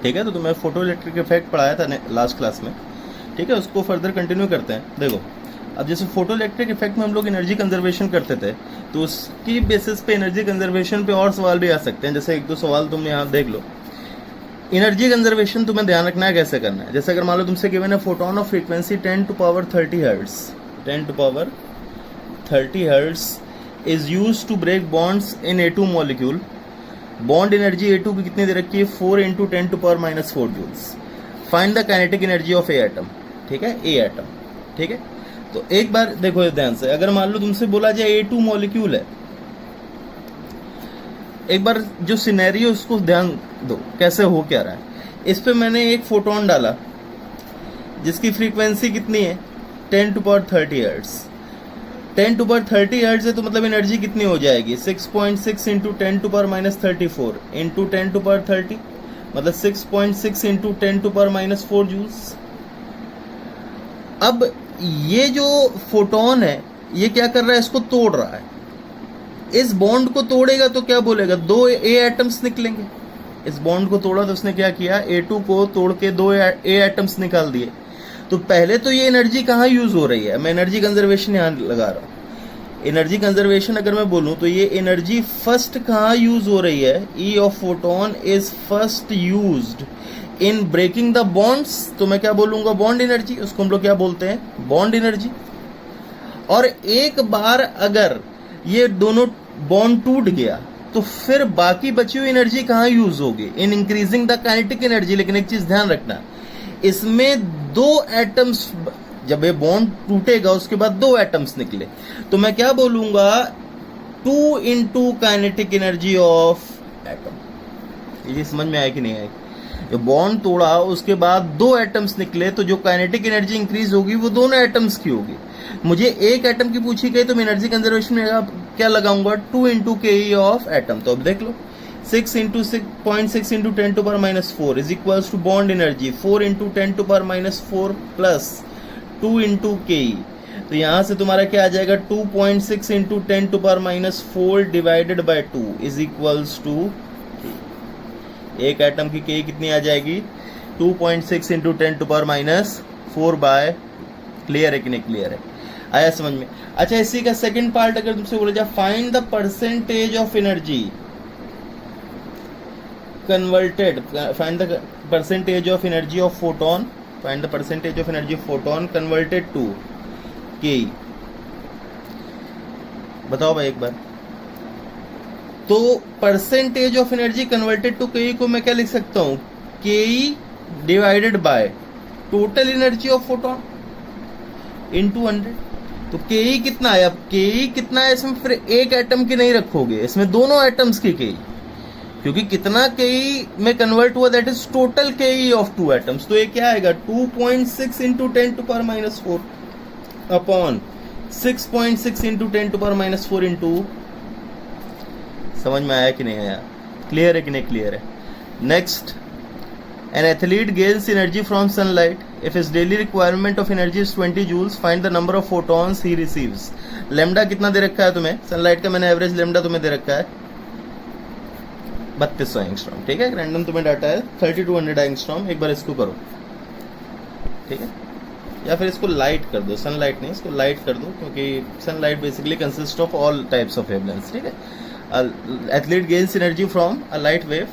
ठीक है, तो तुम्हें फोटो इलेक्ट्रिक इफेक्ट पढ़ाया था लास्ट क्लास में। ठीक है, उसको फर्दर कंटिन्यू करते हैं। देखो, अब जैसे फोटो इलेक्ट्रिक इफेक्ट में हम लोग एनर्जी कंजर्वेशन करते थे, तो उसकी बेसिस पे एनर्जी कंजर्वेशन पे और सवाल भी आ सकते हैं। जैसे एक दो सवाल तुम यहाँ देख लो। एनर्जी कंजर्वेशन तुम्हें ध्यान रखना है कैसे करना है। जैसे अगर मान लो तुमसे गिवन है photon of frequency 10 to power 30 hertz, 10 to power 30 hertz is use to break bonds in A2 molecule. Bond energy A2 की कितनी दे रखी है? 4 × 10⁻⁻4 joules. Find the kinetic energy of a atom. ठीक है, ए एटम। ठीक है, तो एक बार देखो ध्यान से, अगर मान लो तुमसे बोला जाए A2 मॉलिक्यूल है, एक बार जो सिनेरियो उसको ध्यान दो कैसे हो क्या रहा है। इस पे मैंने एक फोटोन डाला जिसकी फ्रीक्वेंसी कितनी है? 10 to power 30 hertz. 10 to power 30 hertz है, तो मतलब एनर्जी कितनी हो जाएगी? 6.6 × 10 to power -34 × 10 to power 30, मतलब 6.6 × 10 to power -4 जूल्स। अब ये जो फोटोन है ये क्या कर रहा है? इसको तोड़ रहा है। इस बॉन्ड को तोड़ेगा तो क्या बोलेगा? 2 ए एटम्स निकलेंगे। इस बॉन्ड को तोड़ा तो उसने क्या किया? A2 को तोड़ के 2 ए एटम्स निकाल दिए। तो पहले तो ये एनर्जी कहाँ यूज हो रही है? मैं एनर्जी कंजर्वेशन यहां लगा रहा हूं। एनर्जी कंजर्वेशन अगर मैं बोलूं तो ये एनर्जी फर्स्ट कहाँ यूज हो रही है? E of photon is first used in breaking the bonds. तो मैं क्या बोलूंगा? Bond energy. उसको हम लोग क्या बोलते हैं? Bond energy. और एक बार अगर ये दोनों बॉन्ड टूट गया तो फिर बाकी बची हुई एनर्जी कहाँ यूज होगी? In increasing the kinetic energy. लेकिन एक चीज ध्यान रखना, इसमें 2 एटम्स, जब ये बॉन्ड टूटेगा उसके बाद 2 एटम्स निकले, तो मैं क्या बोलूंगा? 2 × काइनेटिक एनर्जी ऑफ एटम। ये समझ में आया कि नहीं आया? जो बॉन्ड तोड़ा उसके बाद 2 एटम्स निकले, तो जो काइनेटिक एनर्जी इंक्रीज होगी वो दोनों एटम्स की होगी। मुझे एक एटम की पूछी गई तो मैं एनर्जी कंजर्वेशन में क्या लगाऊंगा? 2 × ke ऑफ एटम। तो अब देख लो, 6 × 6.6 × 10 to power -4 is equals to bond energy 4 × 10 to power -4 plus 2 × ke। तो यहां से तुम्हारा क्या आ जाएगा? 2.6 × 10 to power -4 divided by 2 is equals to, एक एटम की के कितनी आ जाएगी? 2.6 × 10 to power -4 बाय, क्लियर है कि नहीं? क्लियर है, आया समझ में? अच्छा, इसी का सेकंड पार्ट अगर तुमसे बोला जाए, find the percentage of energy converted, find the percentage of energy of photon, find the percentage of energy of photon converted to K. बताओ भाई एक बार। तो percentage of energy converted to K को मैं क्या लिख सकता हूं? K divided by total energy of photon into 100। तो के कितना है? अब के कितना है? इसमें फिर एक एटम की नहीं रखोगे, इसमें दोनों एटम्स की के, क्योंकि कितना के में कन्वर्ट हुआ, दैट इज टोटल के ऑफ 2 एटम्स। तो ये क्या आएगा? 2.6 × 10 to power -4 upon 6.6 × 10 to power -4 into, समझ में आया कि नहीं आया? क्लियर है कि नहीं? क्लियर है। Next, an athlete gains energy from sunlight. If his daily requirement of energy is 20 joules, find the number of photons he receives. Lambda कितना दे रखा है तुम्हें? सनलाइट का मैंने एवरेज लैम्डा तुम्हें दे रखा है 3200 एंगस्ट्रॉम। ठीक है, रैंडम तुम्हें डाटा है 3200 एंगस्ट्रॉम। एक बार इसको करो, ठीक है, या फिर इसको लाइट कर दो, सनलाइट नहीं, इसको लाइट कर दो, क्योंकि sunlight basically consist of all types of wavelengths. ठीक है, athlete gains energy from a light wave.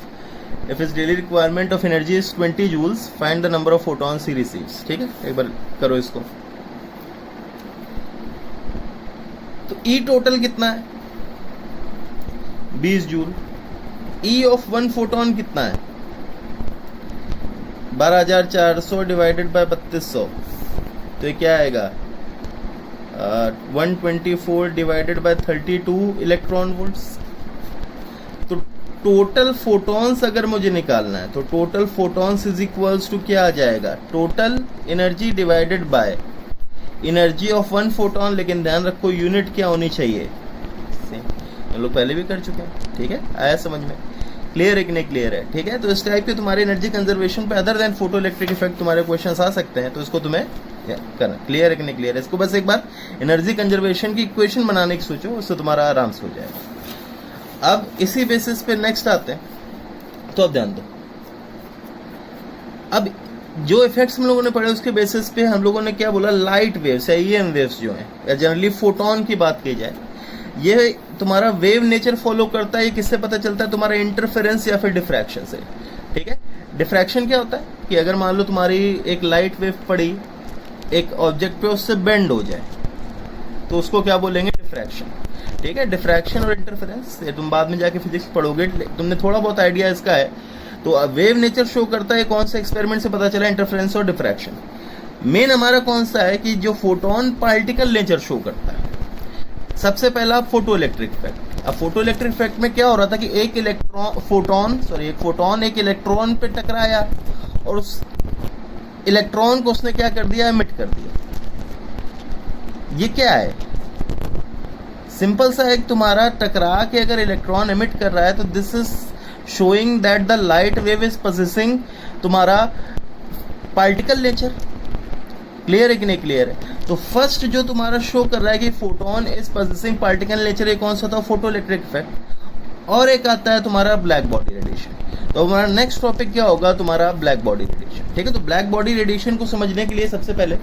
If his daily requirement of energy is 20 joules, find the number of photons he receives. ठीक है, एक बार करो इसको। तो E टोटल कितना है? 20 जूल। E ऑफ 1 फोटोन कितना है? 12400 डिवाइडेड बाय 3200। तो ये क्या आएगा? 124 डिवाइडेड बाय 32 इलेक्ट्रॉन वोल्ट्स। तो टोटल फोटॉन्स अगर मुझे निकालना है तो total photons is equals to क्या आ जाएगा? Total energy divided by energy of 1 photon. लेकिन ध्यान रखो यूनिट क्या होनी चाहिए? हम लोग पहले भी कर चुके हैं। ठीक है, आया समझ में? क्लियर है कि नहीं? क्लियर है। ठीक है, तो इस टाइप के तुम्हारे एनर्जी कंजर्वेशन पे other than photo electric effect तुम्हारे क्वेश्चन आ सकते हैं, तो इसको तुम्हें करना। क्लियर है कि नहीं? क्लियर है। इसको बस एक बार एनर्जी कंजर्वेशन की इक्वेशन बनाने की सोचो, उससे तुम्हारा आराम से हो जाएगा। अब इसी बेसिस पे नेक्स्ट आते हैं। तो अब ध्यान दो, अब जो इफेक्ट्स हम लोगों ने पढ़े उसके बेसिस पे हम लोगों ने क्या बोला, लाइट वेव्स या ईएम वेव्स जो हैं, या जनरली फोटोन की बात की जाए, ये तुम्हारा वेव नेचर फॉलो करता है। ये किससे पता चलता है, तुम्हारा इंटरफेरेंस या फिर डिफ्रैक्शन से। ठीक है, डिफ्रैक्शन क्या होता है कि अगर मान लो तुम्हारी एक लाइट वेव पड़ी एक ऑब्जेक्ट पे, उससे बेंड हो जाए, तो उसको क्या बोलेंगे, डिफ्रैक्शन। ठीक है, डिफ्रैक्शन और इंटरफेरेंस ये तुम बाद में जाके फिजिक्स पढ़ोगे, तुमने थोड़ा बहुत आइडिया इसका है। तो वेव नेचर शो करता है, कौन सा एक्सपेरिमेंट से पता चला, इंटरफेरेंस और डिफ्रैक्शन। मेन हमारा कौन सा है कि जो फोटोन पार्टिकल नेचर शो करता है। सबसे पहला फोटो इलेक्ट्रिक इफेक्ट। अब फोटो इलेक्ट्रिक इफेक्ट में क्या हो रहा था कि एक फोटोन एक इलेक्ट्रॉन पे टकराया और उस इलेक्ट्रॉन को उसने क्या कर दिया, एमिट कर दिया। ये क्या है, सिंपल सा एक तुम्हारा टकरा के अगर इलेक्ट्रॉन एमिट कर रहा है, तो this is showing that the light wave is possessing तुम्हारा पार्टिकल नेचर। क्लियर है कि नहीं क्लियर है? तो फर्स्ट जो तुम्हारा शो कर रहा है कि photon is possessing particle nature, ये कौन सा था, फोटो इलेक्ट्रिक इफेक्ट। और एक आता है तुम्हारा ब्लैक बॉडी रेडिएशन। तो हमारा नेक्स्ट टॉपिक क्या होगा, तुम्हारा ब्लैक बॉडी रेडिएशन। ठीक है, तो ब्लैक बॉडी रेडिएशन को समझने के लिए सबसे पहले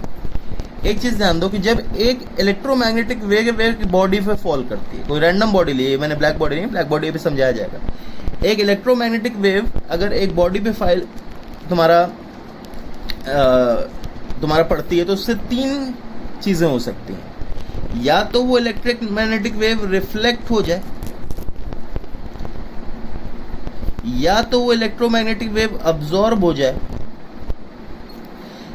एक चीज ध्यान दो कि जब एक इलेक्ट्रोमैग्नेटिक वेव बॉडी पे फॉल करती है, कोई रैंडम बॉडी लिए, मैंने ब्लैक बॉडी नहीं, ब्लैक बॉडी पे समझाया जाएगा। एक इलेक्ट्रोमैग्नेटिक वेव अगर एक बॉडी पे तुम्हारा पड़ती है, तो उससे तीन चीजें हो सकती हैं। या तो वो इलेक्ट्रिक मैग्नेटिक वेव रिफ्लेक्ट हो जाए, या तो वो इलेक्ट्रोमैग्नेटिक वेव अब्जॉर्ब हो जाए,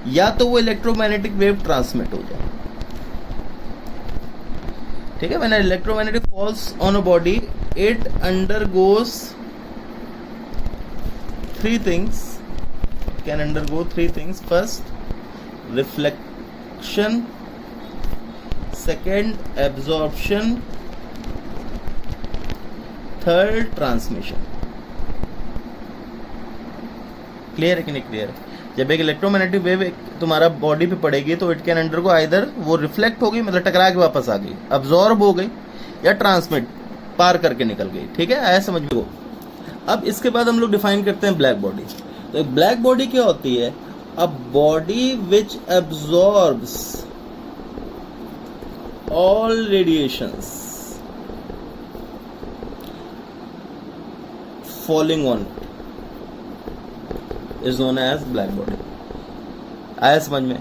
या तो वो इलेक्ट्रोमैग्नेटिक वेव ट्रांसमिट हो जाए। ठीक है, when electromagnetic falls on a body it undergoes three things, can undergo three things. First reflection, second absorption, third transmission. Clear है कि नहीं क्लियर है? जब एक इलेक्ट्रोमैग्नेटिक वेव तुम्हारा बॉडी पे पड़ेगी, तो इट कैन अंडरगो आइदर वो रिफ्लेक्ट हो गई, मतलब टकरा के वापस आ गई, अब्जॉर्ब हो गई, या ट्रांसमिट पार करके निकल गई। ठीक है, आया समझ में? अब इसके बाद हम लोग डिफाइन करते हैं ब्लैक बॉडी। तो ब्लैक बॉडी क्या होती है, a body which absorbs all radiations falling on is known as black body. आया समझ में?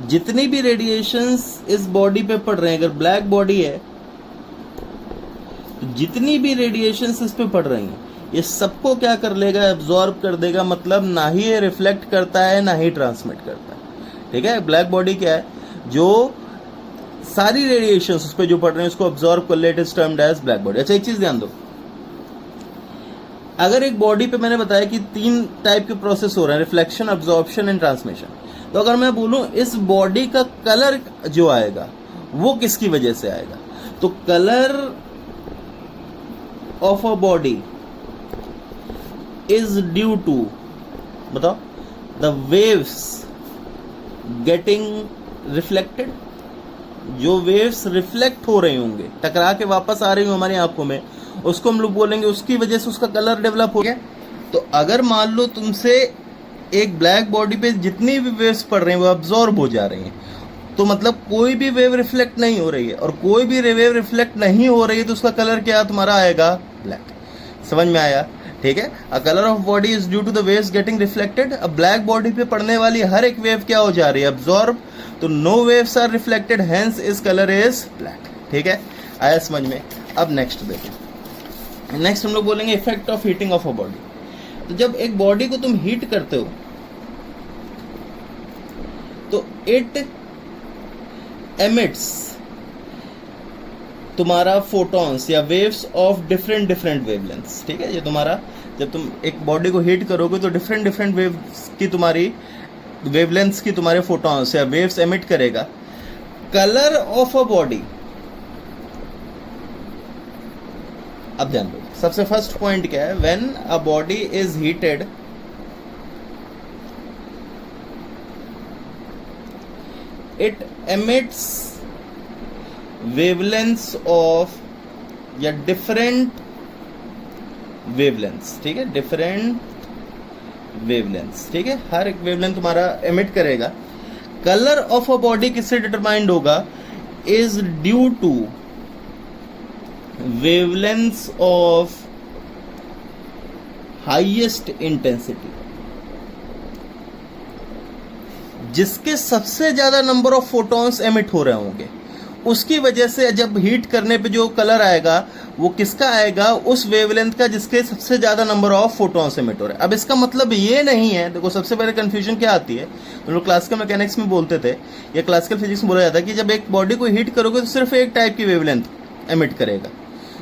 जितनी भी रेडिएशंस इस बॉडी पे पड़ रहे हैं, अगर ब्लैक बॉडी है तो जितनी भी रेडिएशंस इस पे पड़ रही हैं, ये सबको क्या कर लेगा, एब्जॉर्ब कर देगा। मतलब ना ही ये रिफ्लेक्ट करता है, ना ही ट्रांसमिट करता है। ठीक है, ब्लैक बॉडी क्या है, जो सारी रेडिएशंस उस पे जो पड़ रहे हैं उसको एब्जॉर्ब कर ले, it is termed as black body. अच्छा, एक चीज ध्यान दो, अगर एक बॉडी पे मैंने बताया कि तीन टाइप के प्रोसेस हो रहे हैं, रिफ्लेक्शन, एब्जॉर्प्शन एंड ट्रांसमिशन। तो अगर मैं बोलूं इस बॉडी का कलर जो आएगा वो किसकी वजह से आएगा, तो colour of a body is due to, बताओ, द वेव्स गेटिंग रिफ्लेक्टेड। जो वेव्स रिफ्लेक्ट हो रही होंगे, टकरा के वापस आ रही हो हमारी आंखों में, उसको हम लोग बोलेंगे उसकी वजह से उसका कलर डेवलप हो गया। तो अगर मान लो तुमसे एक ब्लैक बॉडी पे जितनी भी वेव्स पड़ रही हैं वो अब्जॉर्ब हो जा रही हैं, तो मतलब कोई भी वेव रिफ्लेक्ट नहीं हो रही है, और कोई भी वेव रिफ्लेक्ट नहीं हो रही है, तो उसका कलर क्या तुम्हारा आएगा, ब्लैक। समझ में आया? ठीक है, uh colour of body is due to the waves getting reflected. अब ब्लैक बॉडी पे पड़ने वाली हर एक वेव क्या हो जा रही है, अब्जॉर्ब। तो no waves are reflected, hence this colour is black. ठीक है, आया समझ में? अब नेक्स्ट देखें। नेक्स्ट हम लोग बोलेंगे effect of heating of a body. तो जब एक बॉडी को तुम हीट करते हो तो इट एमिट्स तुम्हारा फोटॉन्स या वेव्स ऑफ डिफरेंट वेवलेंथ्स। ठीक है, ये तुम्हारा जब तुम एक बॉडी को हीट करोगे तो डिफरेंट वेव्स की तुम्हारी वेवलेंथ्स की तुम्हारे फोटॉन्स या वेव्स एमिट करेगा। कलर ऑफ अ बॉडी, अब ध्यान दो, सबसे फर्स्ट पॉइंट क्या है, when a body is heated it emits wavelengths of या डिफरेंट वेवलेंथ्स। ठीक है, डिफरेंट वेवलेंथ, ठीक है, हर एक वेवलेंथ तुम्हारा एमिट करेगा। कलर ऑफ अ बॉडी किससे डिटरमाइंड होगा, is due to wavelength of highest intensity. जिसके सबसे ज्यादा नंबर ऑफ फोटॉन्स एमिट हो रहे होंगे, उसकी वजह से जब हीट करने पे जो कलर आएगा वो किसका आएगा, उस वेवलेंथ का जिसके सबसे ज्यादा नंबर ऑफ फोटॉन्स एमिट हो रहे हैं। अब इसका मतलब ये नहीं है, देखो सबसे पहले कंफ्यूजन क्या आती है, हम लोग क्लासिकल मैकेनिक्स में बोलते थे या क्लासिकल फिजिक्स में बोला जाता है कि जब एक बॉडी को हीट करोगे तो सिर्फ एक टाइप की वेवलेंथ एमिट करेगा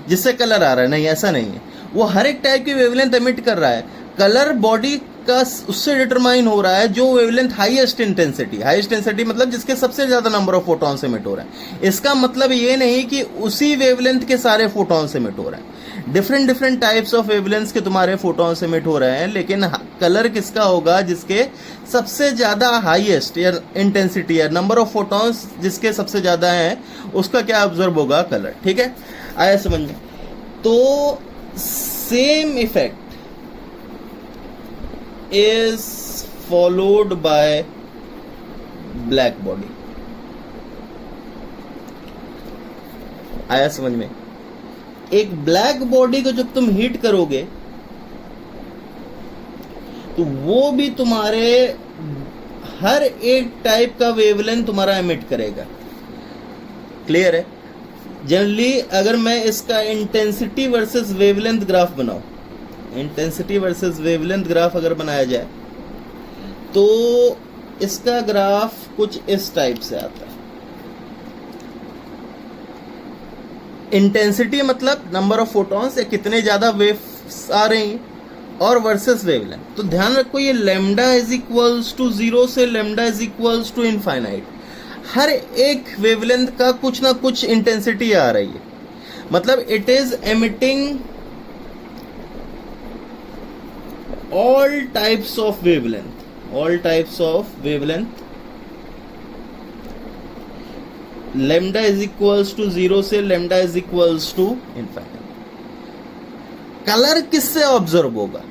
जिससे कलर आ रहा है। नहीं, ऐसा नहीं है, वो हर एक टाइप की वेवलेंथ एमिट कर रहा है। कलर बॉडी का उससे डिटरमाइन हो रहा है जो वेवलेंथ हाईएस्ट इंटेंसिटी मतलब जिसके सबसे ज्यादा नंबर ऑफ फोटॉन्स एमिट हो रहा है। इसका मतलब ये नहीं कि उसी वेवलेंथ के सारे फोटॉन्स एमिट हो रहे हैं, डिफरेंट टाइप्स ऑफ वेवलेंथ्स के तुम्हारे फोटॉन्स एमिट हो रहे हैं, लेकिन कलर किसका होगा, जिसके सबसे ज्यादा हाईएस्ट या इंटेंसिटी या नंबर ऑफ फोटॉन्स जिसके सबसे ज्यादा है उसका क्या ऑब्जर्व होगा, कलर। ठीक है, आया समझ में। तो same effect is followed by black body। आया समझ में। एक ब्लैक बॉडी को जब तुम हीट करोगे तो वो भी तुम्हारे हर एक टाइप का वेवलेंथ तुम्हारा एमिट करेगा। क्लियर है। जनरली अगर मैं इसका इंटेंसिटी वर्सेस वेवलेंथ ग्राफ बनाऊं, इंटेंसिटी वर्सेस वेवलेंथ ग्राफ अगर बनाया जाए तो इसका ग्राफ कुछ इस टाइप से आता है। इंटेंसिटी मतलब नंबर ऑफ फोटॉन्स या कितने ज्यादा वेव्स आ रही हैं, और वर्सेस वेवलेंथ। तो ध्यान रखो ये लैम्डा इज इक्वल्स टू 0 से lambda is equals to infinite. हर एक वेवलेंथ का कुछ ना कुछ इंटेंसिटी आ रही है, मतलब it is emitting all types of wavelength lambda is equals to 0 से lambda is equals to infinite। Colour किससे ऑब्जर्व होगा,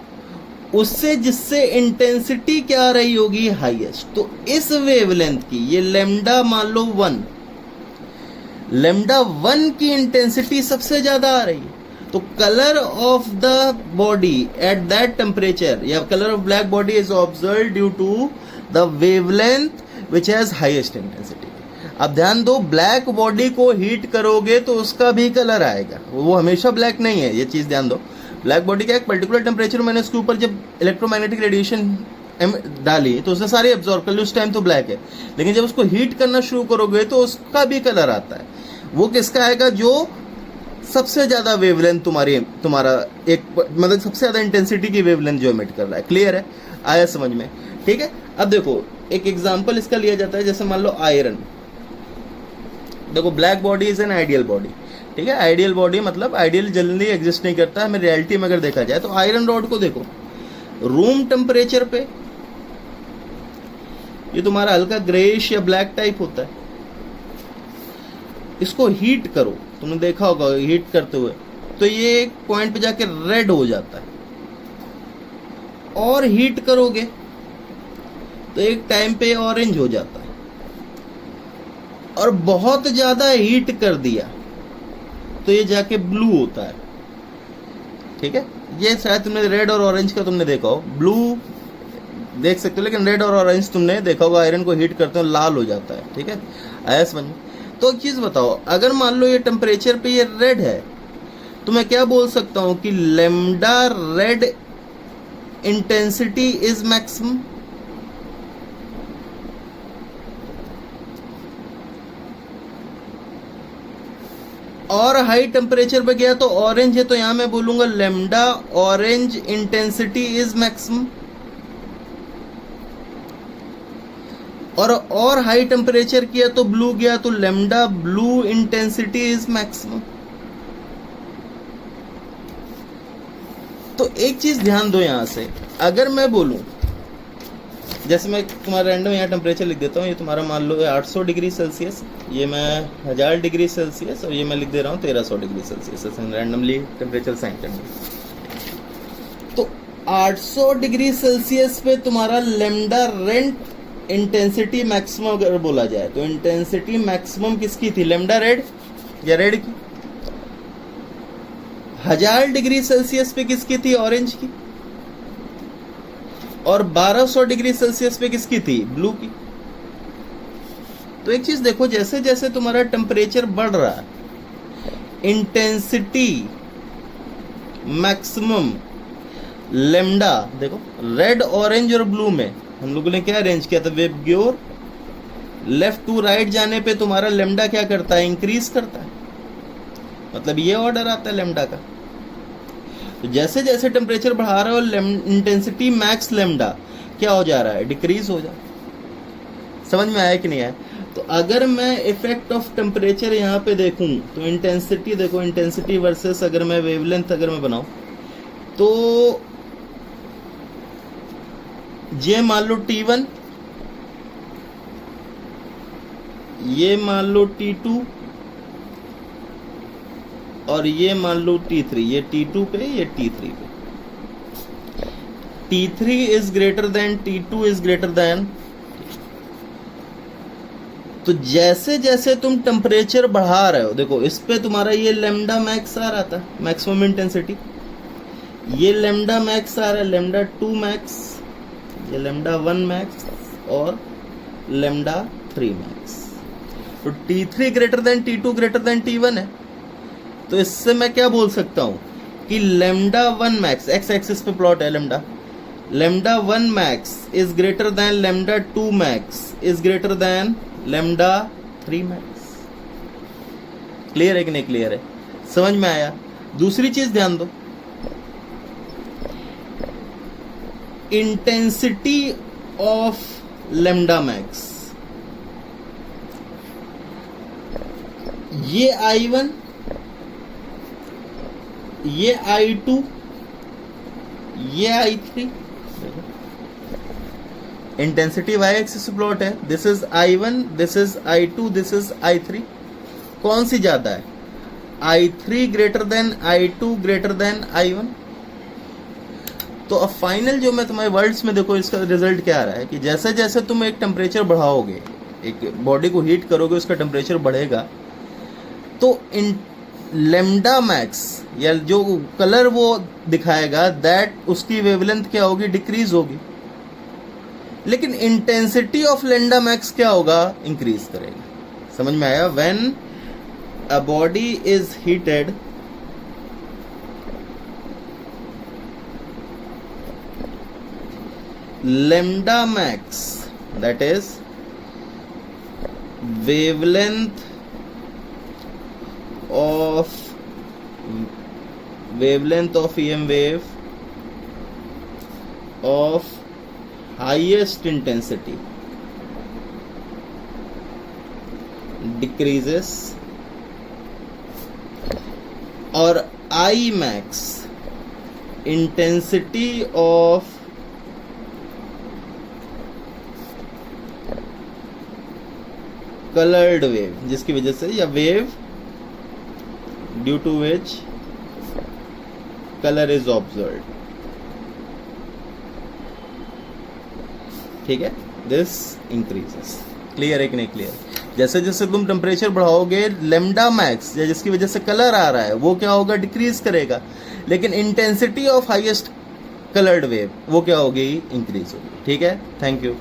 उससे जिससे इंटेंसिटी क्या रही होगी, हाईएस्ट। तो इस वेवलेंथ की ये लैम्डा मान लो 1, लैम्डा 1 की इंटेंसिटी सबसे ज्यादा आ रही है। तो colour of the body at that temperature या colour of black body is observe due to the wavelength which has highest intensity. अब ध्यान दो, ब्लैक बॉडी को हीट करोगे तो उसका भी कलर आएगा, वो हमेशा ब्लैक नहीं है, ये चीज ध्यान दो। ब्लैक बॉडी का एक पर्टिकुलर टेम्परेचर, मैंने उसके ऊपर जब इलेक्ट्रोमैग्नेटिक रेडिएशन डाली तो उसने सारी एब्जॉर्ब कर ली, उस टाइम तो ब्लैक है। लेकिन जब उसको हीट करना शुरू करोगे तो उसका भी कलर आता है। वो किसका आएगा, जो सबसे ज्यादा वेवलेंथ तुम्हारा एक मतलब सबसे ज्यादा इंटेंसिटी की वेवलेंथ जो एमिट कर रहा है। क्लियर है, आया समझ में। ठीक है, अब देखो एक एग्जांपल इसका लिया जाता है, जैसे मान लो आयरन। देखो black body is an ideal body, ठीक है। आइडियल बॉडी मतलब आइडियल जल्दी एग्जिस्ट नहीं करता है, रियलिटी में अगर देखा जाए तो आयरन रॉड को देखो रूम टेम्परेचर पे ये तुम्हारा हल्का ग्रेइश या ब्लैक टाइप होता है। इसको हीट करो, तुमने देखा होगा हीट करते हुए, तो ये एक पॉइंट पे जाके रेड हो जाता है। और हीट करोगे तो एक टाइम पे ऑरेंज हो जाता है। और बहुत ज्यादा हीट कर दिया तो ये जाके ब्लू होता है। ठीक है, ये शायद तुमने रेड और ऑरेंज का तुमने देखा हो, ब्लू देख सकते हो, लेकिन रेड और ऑरेंज तुमने देखा होगा, आयरन को हीट करते हो लाल हो जाता है। ठीक है, आया समझ में। तो एक चीज बताओ, अगर मान लो ये टेम्परेचर पे ये रेड है तो मैं क्या बोल सकता हूं कि lambda red intensity is maximum. और हाई टेम्परेचर पे गया तो ऑरेंज है, तो यहां मैं बोलूंगा lambda orange intensity is maximum. और हाई टेम्परेचर किया तो ब्लू गया, तो lambda blue intensity is maximum. तो एक चीज ध्यान दो यहां से, अगर मैं बोलूं, जैसे मैं तुम्हारा रैंडम यहाँ टेम्परेचर लिख देता हूँ, ये तुम्हारा मान लो 800 डिग्री सेल्सियस, ये मैं 1000 डिग्री सेल्सियस, और ये मैं लिख दे रहा हूँ 1300 degree Celsius, randomly temperature sign करना। तो 800 डिग्री सेल्सियस पे तुम्हारा लेमडा रेड इंटेंसिटी मैक्सिमम अगर बोला जाए तो इंटेंसिटी मैक्सिमम किसकी थी, लेमडा रेड या रेड की। 1000 डिग्री सेल्सियस पे किसकी थी, ऑरेंज की। और 1200 डिग्री सेल्सियस पे किसकी थी, ब्लू की। तो एक चीज देखो, जैसे जैसे तुम्हारा टेम्परेचर बढ़ रहा है, इंटेंसिटी मैक्सिमम लेमडा, देखो रेड ऑरेंज और ब्लू में हम लोगों ने क्या अरेंज किया था, वेव ग्योर। लेफ्ट टू राइट जाने पे तुम्हारा लेमडा क्या करता है, इंक्रीज करता है। मतलब ये ऑर्डर आता है लेमडा का। तो जैसे जैसे टेम्परेचर बढ़ा रहा है इंटेंसिटी मैक्स लेमडा क्या हो जा रहा है, डिक्रीज हो जा रहा है। समझ में आया कि नहीं आया। तो अगर मैं इफेक्ट ऑफ टेम्परेचर यहाँ पे देखूं तो इंटेंसिटी देखो, इंटेंसिटी वर्सेस अगर मैं वेवलेंथ अगर मैं बनाऊं तो ये मान लो T1, ये मान लो T2 और ये मान लो T3। ये T2 पे, ये T3 पे। T3 is greater than T2 is greater than. तो जैसे जैसे तुम टेम्परेचर बढ़ा रहे हो, देखो इस पे तुम्हारा ये लेमडा मैक्स आ रहा था, मैक्सिमम इंटेंसिटी। ये लेमडा मैक्स आ रहा है, लेमडा 2 मैक्स, ये लेमडा 1 मैक्स और लेमडा 3 मैक्स। तो T3 greater than T2 greater than T1 है। तो इससे मैं क्या बोल सकता हूं कि लेमडा 1 मैक्स, एक्स एक्सिस पे प्लॉट है lambda, lambda 1 max is greater than lambda 2 max is greater than lambda 3 max. Clear है कि नहीं क्लियर है, समझ में आया। दूसरी चीज ध्यान दो, इंटेंसिटी ऑफ लेमडा मैक्स, ये I1, ये I2, ये I3। Intensity Y axis plot है। This is I1, this is I2, this is I3। कौन सी ज्यादा है, I3 greater than I2 greater than I1। तो अब फाइनल जो मैं तुम्हारे वर्ड्स में देखो, इसका रिजल्ट क्या आ रहा है कि जैसे जैसे तुम एक टेम्परेचर बढ़ाओगे, एक बॉडी को हीट करोगे, उसका टेम्परेचर बढ़ेगा, तो इन लेमडा मैक्स या जो कलर वो दिखाएगा दैट उसकी वेवलेंथ क्या होगी, डिक्रीज होगी। लेकिन इंटेंसिटी ऑफ लेमडा मैक्स क्या होगा, इंक्रीज करेगा। समझ में आया। When a body is heated, lambda max that is wavelength of EM wave of highest intensity decreases, और I max intensity of colored wave, जिसकी वजह से, या wave due to which colour is observed. ठीक है, दिस इंक्रीजेस। क्लियर है कि नहीं क्लियर। जैसे जैसे तुम टेम्परेचर बढ़ाओगे, लेमडा मैक्स या जिसकी वजह से कलर आ रहा है वो क्या होगा, डिक्रीज करेगा। लेकिन intensity of highest coloured wave वो क्या होगी, इंक्रीज होगी। ठीक है, थैंक यू।